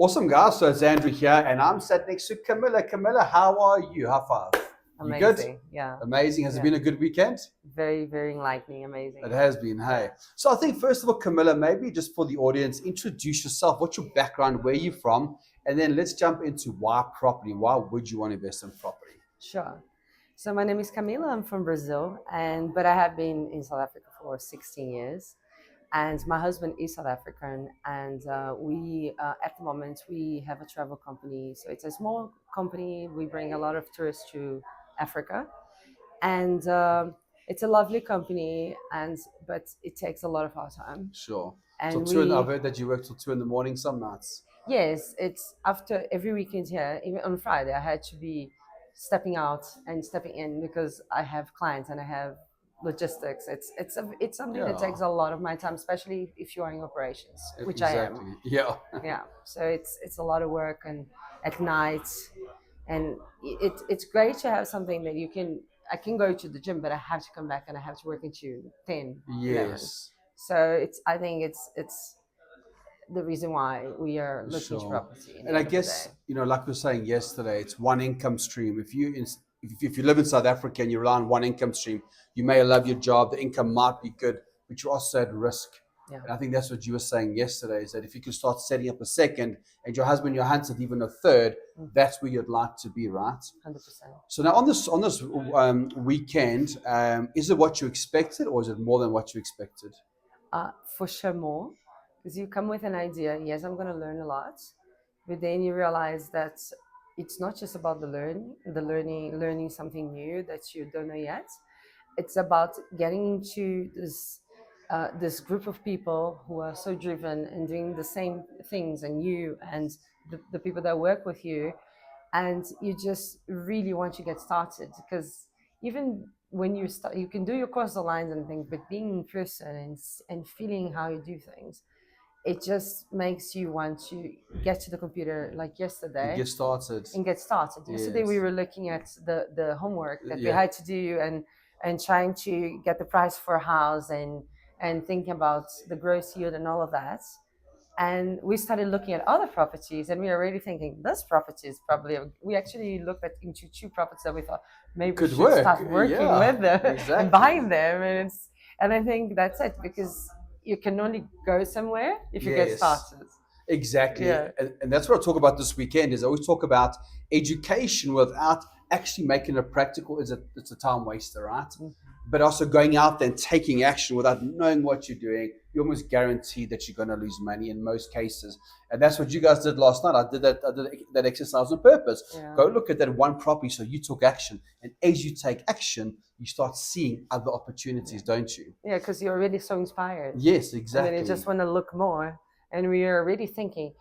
Awesome, guys. So it's Andrew here, and I'm sat next to Camilla. Camilla, how are you? High five. You good? Amazing. Yeah. Amazing. Has it Yeah. been a good weekend? Very, very enlightening. It Amazing. has been, hey. So I think first of all, Camilla, maybe just for the audience, introduce yourself. What's your background? Where are you from? And then let's jump into why property. Why would you want to invest in property? Sure. So my name is Camila. I'm from Brazil, but I have been in South Africa for 16 years. And my husband is South African, and we at the moment we have a travel company. So it's a small company. We bring a lot of tourists to Africa, and it's a lovely company, but it takes a lot of our time. Sure. So And I've we heard that you work till 2 in the morning some nights. Yes, it's after every weekend here. Even on Friday, I had to be stepping out and stepping in because I have clients and I have logistics. It's something that Yeah. takes a lot of my time, especially if you are in operations, which I am. Exactly. Yeah. Yeah, so it's a lot of work and at night, and it's great to have something that you can. I can go to the gym, but I have to come back and I have to work until 10, 11. Yes. So I think it's the reason why we are looking into Sure. property in the And I end of the day. guess, like we were saying yesterday, it's one income stream. If you live in South Africa and you rely on one income stream, you may love your job, the income might be good, but you're also at risk. Yeah, And I think that's what you were saying yesterday, is that if you can start setting up a second and your husband, your hunts at even a third, that's where you'd like to be, right? 100%. So now on this weekend, is it what you expected or is it more than what you expected? For sure more, because you come with an idea. Yes, I'm going to learn a lot, but then you realize that it's not just about learning something new that you don't know yet. It's about getting into this group of people who are so driven and doing the same things, and you and the people that work with you, and you just really want to get started, because even when you start, you can do your coastal lines and things, but being in person and feeling how you do things, it just makes you want to get to the computer like And yesterday get started. and get started. Yesterday we Yes. were looking at the homework that we Yeah. had to do, and trying to get the price for a house, and thinking about the gross yield and all of that. And we started looking at other properties, and we were already thinking this property is probably we actually looked at into two properties that we thought maybe we Could should work. start working Yeah, with them exactly. and buying them. And I think that's it, because you can only go somewhere if you get Yes. started. Exactly. Yeah. And that's what I talk about this weekend, is I always talk about education without actually making it practical. It's a time waster, right? But also going out there and taking action without knowing what you're doing, you're almost guaranteed that you're going to lose money in most cases. And that's what you guys did last night. I did that exercise on purpose. Yeah. Go look at that one property, so you took action. And as you take action, you start seeing other opportunities, don't you? Yeah, because you're already so inspired. Yes, And exactly. then you just want to look more. And we are already thinking,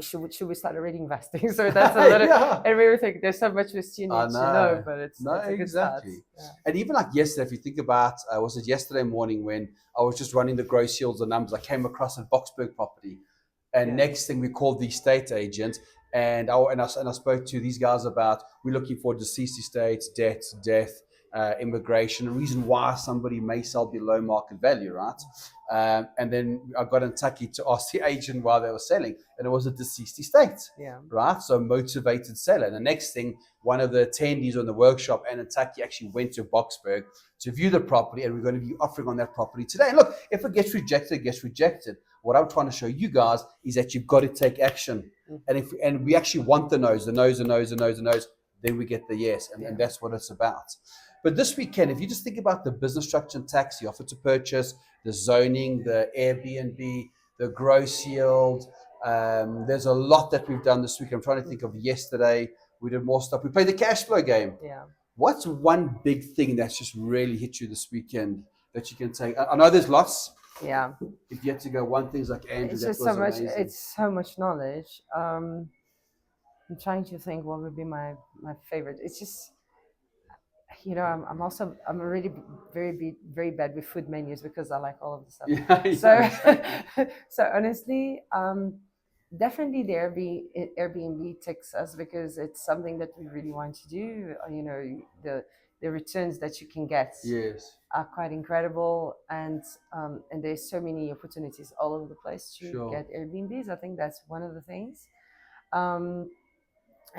should we start already investing? So that's a little, Yeah. and we were thinking, there's so much we still need I to know. know, but it's No, a good exactly. start. Yeah. And even like yesterday, if you think about, was it yesterday morning when I was just running the gross yields and numbers, I came across a Boxburg property. And Yeah. next thing we called the estate agent, and I spoke to these guys about, we're looking for deceased estates, debts, death, immigration, a reason why somebody may sell below market value, right? And then I got in touch to ask the agent why they were selling, and it was a deceased estate. Yeah. Right? So motivated seller. And the next thing, one of the attendees on the workshop, Anna Taki, actually went to Boxburg to view the property, and we're going to be offering on that property today. And look, if it gets rejected, it gets rejected. What I'm trying to show you guys is that you've got to take action. And we actually want the no's, then we get the yes. And that's what it's about. But this weekend, if you just think about the business structure and tax, the offer to purchase, the zoning, the Airbnb, the gross yield, there's a lot that we've done this week. I'm trying to think of yesterday. We did more stuff. We played the cash flow game. Yeah. What's one big thing that's just really hit you this weekend that you can take? I know there's lots. Yeah. If you had to go, one thing's like Andrew, It's that just was so much. amazing. It's so much knowledge. I'm trying to think what would be my favorite. It's just, I'm already very bad with food menus because I like all of the stuff. Yeah. So honestly, definitely the Airbnb takes us, because it's something that we really want to do. The the returns that you can get Yes. are quite incredible, and there's so many opportunities all over the place to Sure. get Airbnbs. I think that's one of the things, um,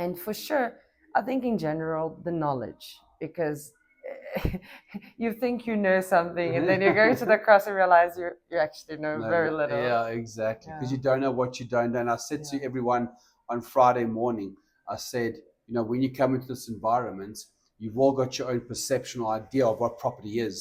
and for sure, I think in general the knowledge, because you think you know something, and then you go to the course and realize you actually know No, very little. yeah, exactly. Because Yeah. you don't know what you don't know. And I said to everyone on Friday morning, I said, you know, when you come into this environment, you've all got your own perception or idea of what property is.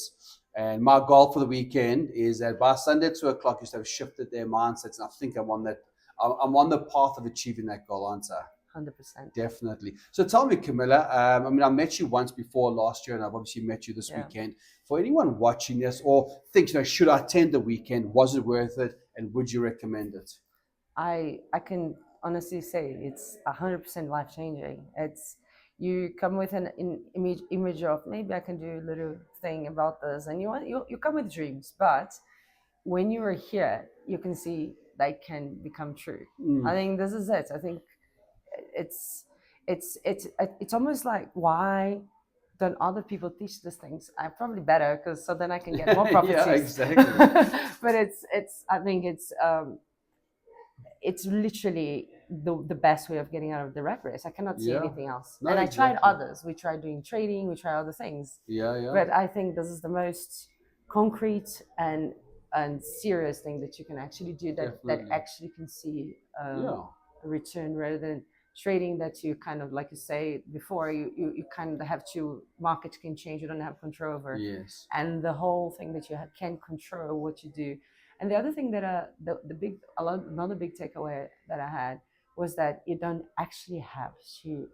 And my goal for the weekend is that by Sunday at 2 o'clock, you should have shifted their mindsets. And I think I'm on that. I'm on the path of achieving that goal, aren't I? 100%. Definitely. So tell me, Camilla, I mean, I met you once before last year, and I've obviously met you this weekend. For anyone watching this or thinks, you know, should I attend the weekend? Was it worth it? And would you recommend it? I can honestly say it's 100% life changing. It's, you come with an image of maybe I can do a little thing about this, and you come with dreams, but when you are here, you can see they can become true. I think this is it. I think it's almost like, why don't other people teach these things? I'm probably better, because so then I can get more properties. Yeah, exactly. But I think it's literally the best way of getting out of the rat race. I cannot see anything else. No, and I tried exactly. others. We tried doing trading. We tried other things. Yeah. But I think this is the most concrete and serious thing that you can actually do, that Definitely. actually can see a return, rather than trading that you kind of, like you say before, you kind of have to, market can change, you don't have control over. Yes. And the whole thing that you can control what you do. And the other thing that another big takeaway that I had was that you don't actually have to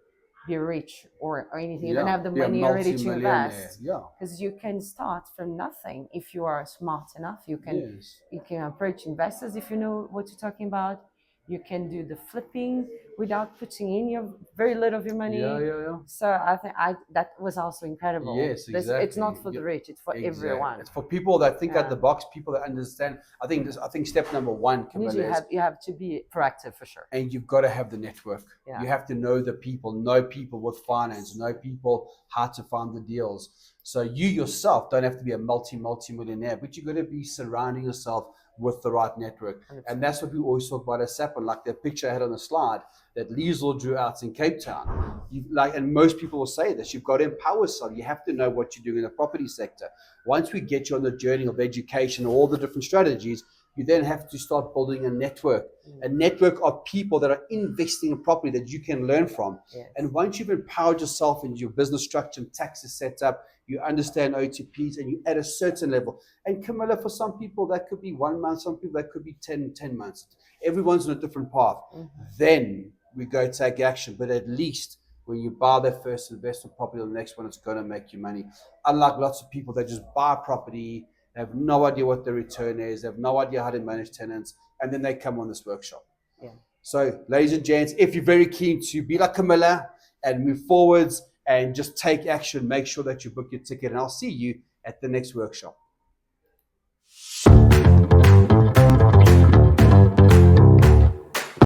be rich or anything. You don't have the money already to invest. Yeah. Because you can start from nothing if you are smart enough. You can approach investors if you know what you're talking about. You can do the flipping without putting in your very little of your money. Yeah. So I think that was also incredible. Yes, exactly. It's not for the rich; it's for everyone. It's for people that think out the box, people that understand. I think step number one, Camilla, you have to be proactive for sure. And you've got to have the network. Yeah. You have to know the people, know people with finance, know people how to find the deals. So you yourself don't have to be a multi-millionaire, but you've got to be surrounding yourself with the right network. 100%. And that's what we always talk about as Sapon, like that picture I had on the slide that Liesl drew out in Cape Town. And most people will say this, you've got to empower yourself. You have to know what you're doing in the property sector. Once we get you on the journey of education, all the different strategies, you then have to start building a network of people that are investing in property that you can learn from. Yes. And once you've empowered yourself and your business structure and taxes set up, you understand OTPs and you at a certain level. And Camilla, for some people, that could be 1 month, some people that could be 10 months. Everyone's on a different path. Then we go take action. But at least when you buy the first investment property, the next one is going to make you money. Unlike lots of people that just buy property, they have no idea what the return is, they have no idea how to manage tenants, and then they come on this workshop. Yeah. So, ladies and gents, if you're very keen to be like Camilla and move forwards and just take action, make sure that you book your ticket, and I'll see you at the next workshop.